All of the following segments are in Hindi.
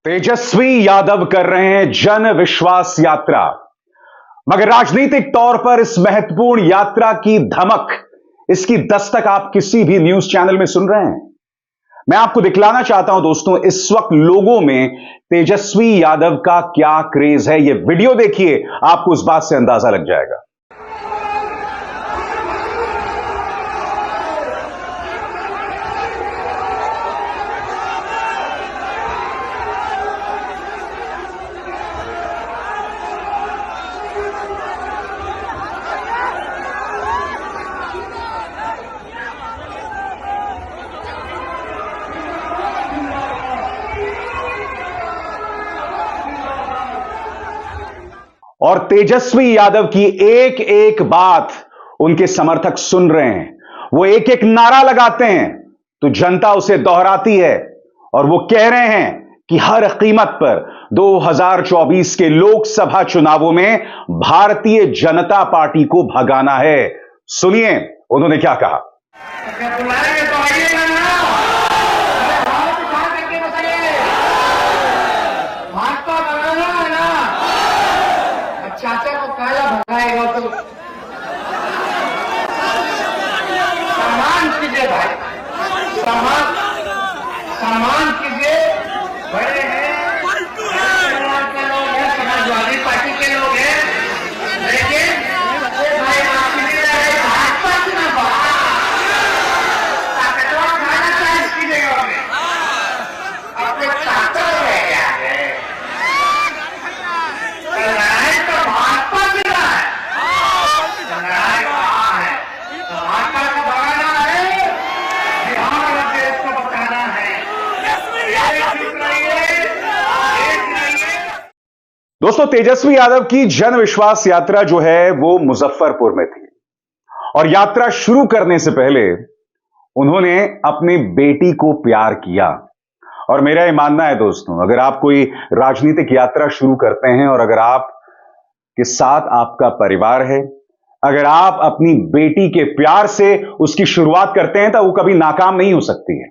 तेजस्वी यादव कर रहे हैं जन विश्वास यात्रा, मगर राजनीतिक तौर पर इस महत्वपूर्ण यात्रा की धमक, इसकी दस्तक आप किसी भी न्यूज चैनल में सुन रहे हैं? मैं आपको दिखलाना चाहता हूं दोस्तों, इस वक्त लोगों में तेजस्वी यादव का क्या क्रेज है। यह वीडियो देखिए, आपको इस बात से अंदाजा लग जाएगा। और तेजस्वी यादव की एक एक बात उनके समर्थक सुन रहे हैं। वो एक एक नारा लगाते हैं तो जनता उसे दोहराती है और वो कह रहे हैं कि हर कीमत पर 2024 के लोकसभा चुनावों में भारतीय जनता पार्टी को भगाना है। सुनिए उन्होंने क्या कहा। चाचा को काला भगाएगा तो सम्मान कीजिए भाई, सम्मान कीजिए। बड़े हैं, समाजवादी पार्टी के लोग हैं, लेकिन भाई आपके लिए भाजपा चुनाव ताकतवर खाना चाहिए इसकी जगह में अपने ताकत रह गया है। दोस्तों, तेजस्वी यादव की जन विश्वास यात्रा जो है वो मुजफ्फरपुर में थी और यात्रा शुरू करने से पहले उन्होंने अपनी बेटी को प्यार किया। और मेरा यह मानना है दोस्तों, अगर आप कोई राजनीतिक यात्रा शुरू करते हैं और अगर आप के साथ आपका परिवार है, अगर आप अपनी बेटी के प्यार से उसकी शुरुआत करते हैं तो वो कभी नाकाम नहीं हो सकती है।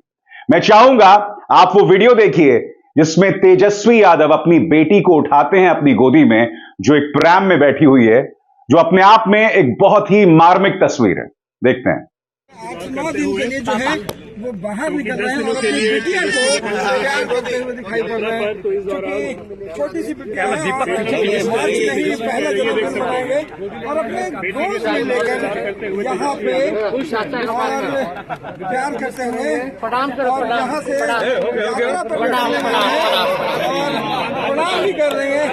मैं चाहूंगा आप वो वीडियो देखिए जिसमें तेजस्वी यादव अपनी बेटी को उठाते हैं अपनी गोदी में, जो एक प्रैम में बैठी हुई है, जो अपने आप में एक बहुत ही मार्मिक तस्वीर है। देखते हैं। 8-9 दिन के लिए जो है वो बाहर निकल रहे हैं और अपनी बेटियां को प्यार करते हुए दिखाई पड़ रहे हैं। क्योंकि छोटी सी बेटियां नहीं, पहला जन्मदिन मनाएंगे और अपने दोस्त को लेकर यहाँ पे और प्यार करते हुए और यहाँ से प्रणाम भी कर रहे हैं।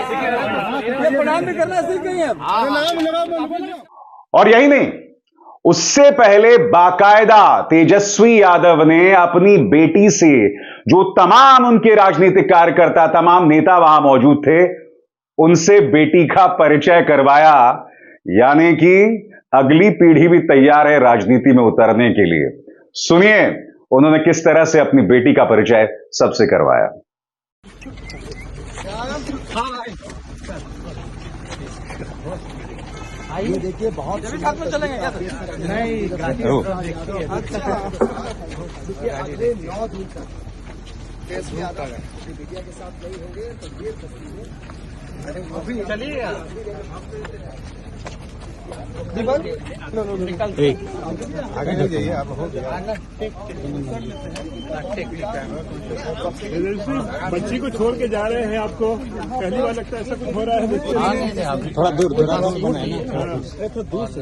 ये प्रणाम भी करना सीख गई है। और यही नहीं, उससे पहले बाकायदा तेजस्वी यादव ने अपनी बेटी से, जो तमाम उनके राजनीतिक कार्यकर्ता, तमाम नेता वहां मौजूद थे, उनसे बेटी का परिचय करवाया। यानी कि अगली पीढ़ी भी तैयार है राजनीति में उतरने के लिए। सुनिए उन्होंने किस तरह से अपनी बेटी का परिचय सबसे करवाया। ये देखिए, बहुत साथ में चलेंगे क्या? नहीं, अच्छा, अगले 9 दिन तक तेजस्वी यादव बिटिया के साथ नहीं होंगे तो ये तस्वीरें चलिए आगे नहीं जाइए आप। हो गया बच्ची को छोड़ के जा रहे हैं, आपको पहली बार लगता है ऐसा कुछ हो रहा है? थोड़ा दूर दूर से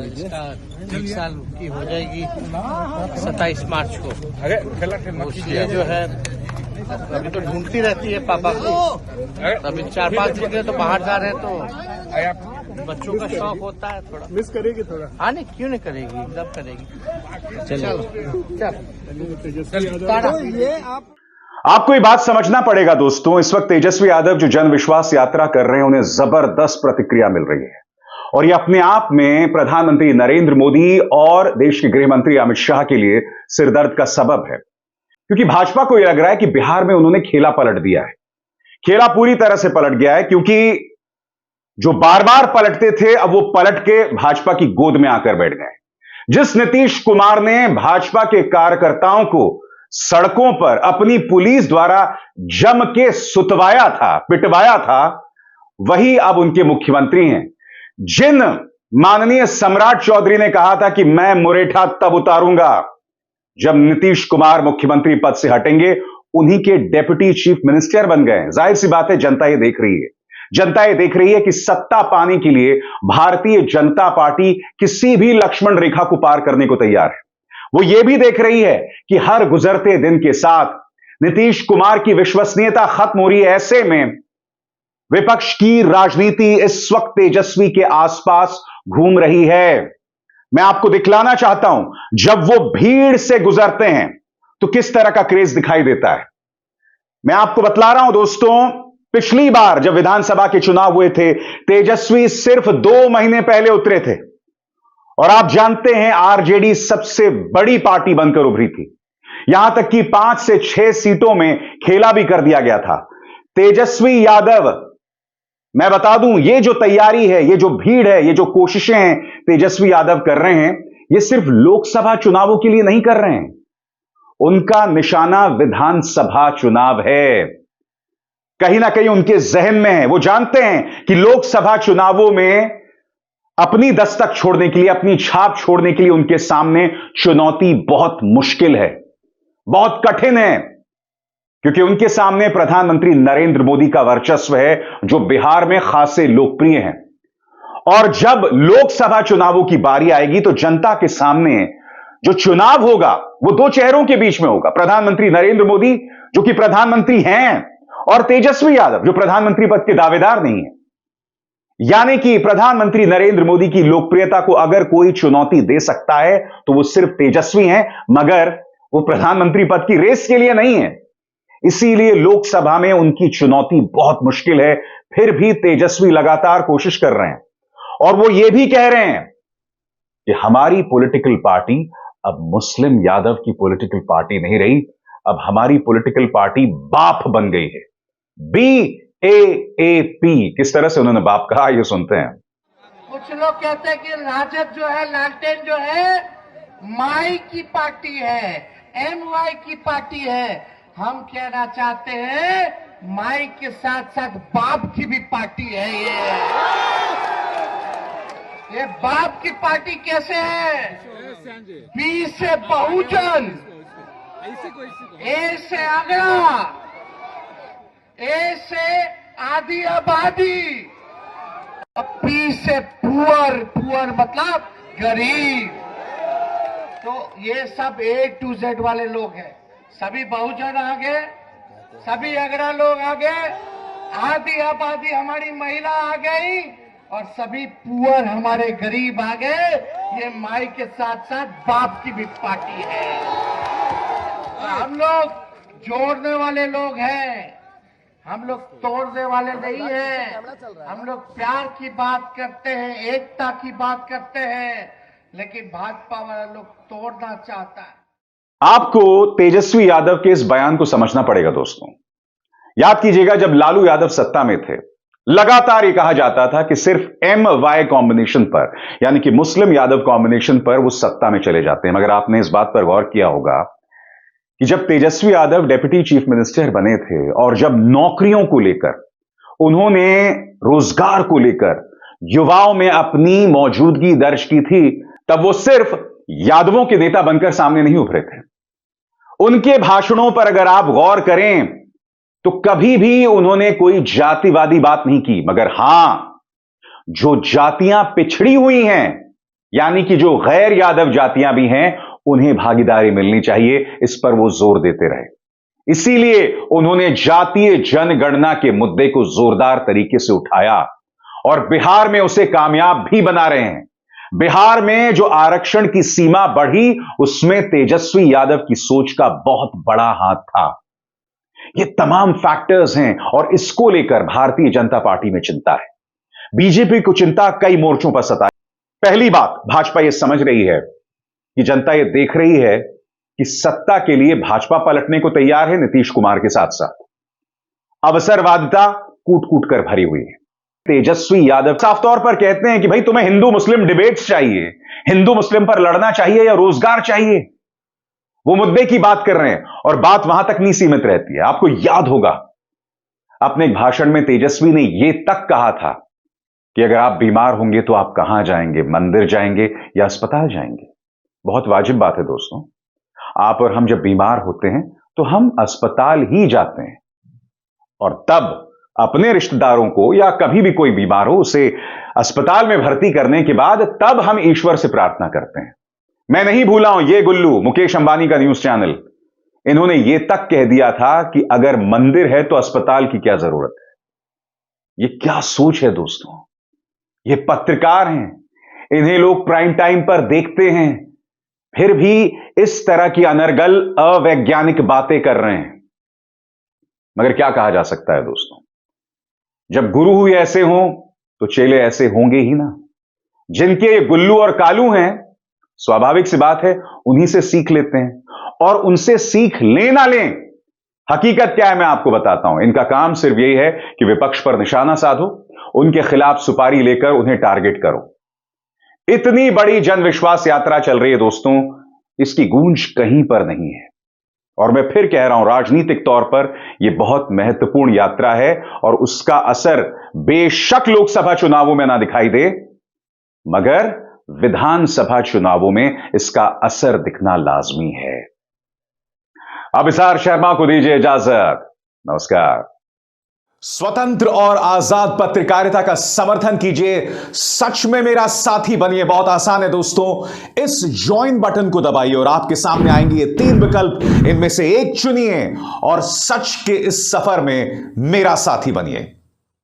1 साल की हो जाएगी 27 मार्च को। उसलिए जो है अभी तो ढूंढती रहती है पापा को। अभी 4-5 दिन तो बाहर जा रहे हैं तो बच्चों का शौक होता है, थोड़ा मिस करेगी थोड़ा। हाँ, नहीं क्यों नहीं करेगी, एकदम करेगी। ये आपको ये बात समझना पड़ेगा दोस्तों, इस वक्त तेजस्वी यादव जो जन विश्वास यात्रा कर रहे हैं उन्हें जबरदस्त प्रतिक्रिया मिल रही है और ये अपने आप में प्रधानमंत्री नरेंद्र मोदी और देश के गृह मंत्री अमित शाह के लिए सिरदर्द का सबब है। क्योंकि भाजपा को यह लग रहा है कि बिहार में उन्होंने खेला पलट दिया है। खेला पूरी तरह से पलट गया है, क्योंकि जो बार बार पलटते थे अब वो पलट के भाजपा की गोद में आकर बैठ गए। जिस नीतीश कुमार ने भाजपा के कार्यकर्ताओं को सड़कों पर अपनी पुलिस द्वारा जम के सुतवाया था, पिटवाया था, वही अब उनके मुख्यमंत्री हैं। जिन माननीय सम्राट चौधरी ने कहा था कि मैं मुरेठा तब उतारूंगा जब नीतीश कुमार मुख्यमंत्री पद से हटेंगे, उन्हीं के डेप्यूटी चीफ मिनिस्टर बन गए। जाहिर सी बात है, जनता ये देख रही है, जनता ये देख रही है कि सत्ता पाने के लिए भारतीय जनता पार्टी किसी भी लक्ष्मण रेखा को पार करने को तैयार है। वो ये भी देख रही है कि हर गुजरते दिन के साथ नीतीश कुमार की विश्वसनीयता खत्म हो रही है। ऐसे में विपक्ष की राजनीति इस वक्त तेजस्वी के आसपास घूम रही है। मैं आपको दिखलाना चाहता हूं, जब वो भीड़ से गुजरते हैं तो किस तरह का क्रेज दिखाई देता है। मैं आपको बतला रहा हूं दोस्तों, पिछली बार जब विधानसभा के चुनाव हुए थे, तेजस्वी सिर्फ 2 महीने पहले उतरे थे और आप जानते हैं आरजेडी सबसे बड़ी पार्टी बनकर उभरी थी। यहां तक कि 5 से 6 सीटों में खेला भी कर दिया गया था। तेजस्वी यादव, मैं बता दूं, ये जो तैयारी है, ये जो भीड़ है, ये जो कोशिशें हैं तेजस्वी यादव कर रहे हैं, ये सिर्फ लोकसभा चुनावों के लिए नहीं कर रहे हैं। उनका निशाना विधानसभा चुनाव है। कहीं ना कहीं उनके जहन में है, वो जानते हैं कि लोकसभा चुनावों में अपनी दस्तक छोड़ने के लिए, अपनी छाप छोड़ने के लिए उनके सामने चुनौती बहुत मुश्किल है, बहुत कठिन है, क्योंकि उनके सामने प्रधानमंत्री नरेंद्र मोदी का वर्चस्व है, जो बिहार में खासे लोकप्रिय हैं। और जब लोकसभा चुनावों की बारी आएगी तो जनता के सामने जो चुनाव होगा वो 2 चेहरों के बीच में होगा। प्रधानमंत्री नरेंद्र मोदी, जो कि प्रधानमंत्री हैं, और तेजस्वी यादव, जो प्रधानमंत्री पद के दावेदार नहीं है। यानी कि प्रधानमंत्री नरेंद्र मोदी की लोकप्रियता को अगर कोई चुनौती दे सकता है तो वो सिर्फ तेजस्वी हैं, मगर वो प्रधानमंत्री पद की रेस के लिए नहीं है। इसीलिए लोकसभा में उनकी चुनौती बहुत मुश्किल है। फिर भी तेजस्वी लगातार कोशिश कर रहे हैं और वो ये भी कह रहे हैं कि हमारी पॉलिटिकल पार्टी अब मुस्लिम यादव की पॉलिटिकल पार्टी नहीं रही, अब हमारी पॉलिटिकल पार्टी बाप बन गई है। BAAP, किस तरह से उन्होंने बाप कहा, ये सुनते हैं। कुछ लोग कहते हैं कि राजद जो है, लालटेन जो है, माई की पार्टी है, MY की पार्टी है। हम कहना चाहते हैं माई के साथ साथ बाप की भी पार्टी है। ये बाप की पार्टी कैसे है? B से बहुजन, A से आगरा, A से आधी आबादी, P से पुअर मतलब गरीब। तो ये सब A to Z वाले लोग हैं। सभी बहुजन आ गए, सभी अगरा लोग आ गए, आधी आबादी हमारी महिला आ गई और सभी पुअर हमारे गरीब आ गए। ये माई के साथ साथ बाप की भी पार्टी है। हम लोग जोड़ने वाले लोग हैं, हम लोग तोड़ने वाले नहीं हैं। हम लोग प्यार की बात करते हैं, एकता की बात करते हैं, लेकिन भाजपा वाला लोग तोड़ना चाहता है। आपको तेजस्वी यादव के इस बयान को समझना पड़ेगा दोस्तों। याद कीजिएगा, जब लालू यादव सत्ता में थे, लगातार ये कहा जाता था कि सिर्फ MY कॉम्बिनेशन पर, यानी कि मुस्लिम यादव कॉम्बिनेशन पर वो सत्ता में चले जाते हैं। मगर आपने इस बात पर गौर किया होगा कि जब Tejashwi Yadav deputy chief minister बने थे और जब नौकरियों को लेकर, उन्होंने रोजगार को लेकर युवाओं में अपनी मौजूदगी दर्ज की थी, तब वो सिर्फ यादवों के नेता बनकर सामने नहीं उभरे थे। उनके भाषणों पर अगर आप गौर करें तो कभी भी उन्होंने कोई जातिवादी बात नहीं की, मगर हां, जो जातियां पिछड़ी हुई हैं, यानी कि जो गैर यादव जातियां भी हैं, उन्हें भागीदारी मिलनी चाहिए, इस पर वो जोर देते रहे। इसीलिए उन्होंने जातीय जनगणना के मुद्दे को जोरदार तरीके से उठाया और बिहार में उसे कामयाब भी बना रहे हैं। बिहार में जो आरक्षण की सीमा बढ़ी, उसमें तेजस्वी यादव की सोच का बहुत बड़ा हाथ था। ये तमाम फैक्टर्स हैं और इसको लेकर भारतीय जनता पार्टी में चिंता है। बीजेपी को चिंता कई मोर्चों पर सताई। पहली बात, भाजपा यह समझ रही है कि जनता यह देख रही है कि सत्ता के लिए भाजपा पलटने को तैयार है नीतीश कुमार के साथ साथ। अवसरवादिता कूट कूट कर भरी हुई है। तेजस्वी यादव साफ तौर पर कहते हैं कि भाई तुम्हें हिंदू मुस्लिम डिबेट्स चाहिए, हिंदू मुस्लिम पर लड़ना चाहिए या रोजगार चाहिए। वो मुद्दे की बात कर रहे हैं और बात वहां तक नहीं सीमित रहती है। आपको याद होगा अपने एक भाषण में तेजस्वी ने यह तक कहा था कि अगर आप बीमार होंगे तो आप कहां जाएंगे, मंदिर जाएंगे या अस्पताल जाएंगे। बहुत वाजिब बात है दोस्तों, आप और हम जब बीमार होते हैं तो हम अस्पताल ही जाते हैं और तब अपने रिश्तेदारों को या कभी भी कोई बीमार हो उसे अस्पताल में भर्ती करने के बाद तब हम ईश्वर से प्रार्थना करते हैं। मैं नहीं भूला हूं, ये गुल्लू मुकेश अंबानी का न्यूज चैनल, इन्होंने यह तक कह दिया था कि अगर मंदिर है तो अस्पताल की क्या जरूरत है। यह क्या सोच है दोस्तों। ये पत्रकार हैं, इन्हें लोग प्राइम टाइम पर देखते हैं, फिर भी इस तरह की अनर्गल अवैज्ञानिक बातें कर रहे हैं। मगर क्या कहा जा सकता है दोस्तों, जब गुरु ही ऐसे हों तो चेले ऐसे होंगे ही ना। जिनके ये गुल्लू और कालू हैं, स्वाभाविक सी बात है उन्हीं से सीख लेते हैं और उनसे सीख लें ना लें, हकीकत क्या है मैं आपको बताता हूं। इनका काम सिर्फ यही है कि विपक्ष पर निशाना साधो, उनके खिलाफ सुपारी लेकर उन्हें टारगेट करो। इतनी बड़ी जन विश्वास यात्रा चल रही है दोस्तों, इसकी गूंज कहीं पर नहीं है। और मैं फिर कह रहा हूं, राजनीतिक तौर पर यह बहुत महत्वपूर्ण यात्रा है और उसका असर बेशक लोकसभा चुनावों में ना दिखाई दे, मगर विधानसभा चुनावों में इसका असर दिखना लाजमी है। अब इसार शर्मा को दीजिए इजाजत। नमस्कार। स्वतंत्र और आजाद पत्रकारिता का समर्थन कीजिए, सच में मेरा साथी बनिए। बहुत आसान है दोस्तों, इस ज्वाइन बटन को दबाइए और आपके सामने आएंगे ये 3 विकल्प, इनमें से एक चुनिए और सच के इस सफर में मेरा साथी बनिए।